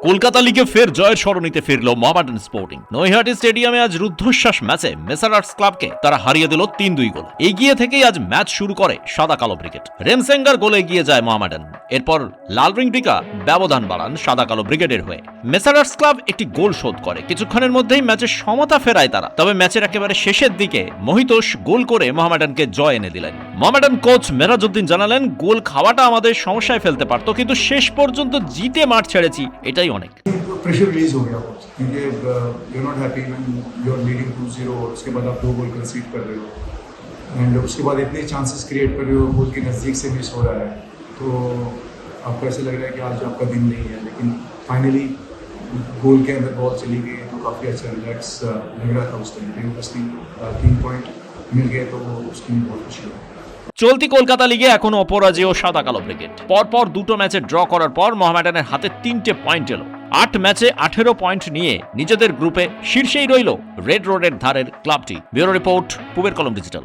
কলকাতা লিগে ফের জয়ের সরণিতে ফিরল মোহামেডান স্পোর্টিং। নৈহাটি স্টেডিয়ামে আজ রুদ্ধশ্বাস ম্যাচে মেসারার্স ক্লাবকে তারা হারিয়ে দিল ৩-২ গোলে। এগিয়ে থেকেই আজ ম্যাচ শুরু করে সাদা কালো ব্রিগেড। রেমসেঙ্গার গোলে এগিয়ে যায় মোহামেডান। এরপর লাল রিংডিকা ব্যবধান বাড়ান সাদা কালো ব্রিগেডের হয়ে। মেসারার্স ক্লাব একটি গোল শোধ করে। কিছুক্ষণের মধ্যেই ম্যাচের সমতা ফেরায় তারা। তবে ম্যাচের একেবারে শেষের দিকে মহিতোষ গোল করে মোহামেডানকে জয় এনে দিলেন। মোহামেডান কোচ মেরাজউদ্দিন জানালেন, গোল খাওয়াটা আমাদের সমস্যায় ফেলতে পারত, কিন্তু শেষ পর্যন্ত জিতে মাঠ ছেড়েছি, এটাই অনেক। प्रेशर रिलीज हो गया क्योंकि you not happy when you are leading 2-0 और उसके बाद आप 2 गोल कंसीड कर रहे हो एंड उसके बाद इतने चांसेस क्रिएट कर रहे हो, गोल के नज़दीक से मिस हो रहा है, तो आपको ऐसे लग रहा है कि आज आपका दिन नहीं है। लेकिन फाइनली गोल के अंदर बॉल चली गई तो काफ़ी अच्छा रिलैक्स लग रहा था उस टाइम पे। ऑब्वियसली 3 पॉइंट मिल गए तो उसकी बहुत खुशी है। চলতি কলকাতা লিগে এখনো অপরাজেয় সাদা কালো ব্রিগেড। পরপর দুটো ম্যাচে ড্র করার পর মোহামেডানের হাতে 3টে পয়েন্ট এলো। 8 ম্যাচে 18 পয়েন্ট নিয়ে নিজেদের গ্রুপে শীর্ষেই রইল রেড রোডের ধারের ক্লাবটি। ব্যুরো রিপোর্ট, পূবের কলম ডিজিটাল।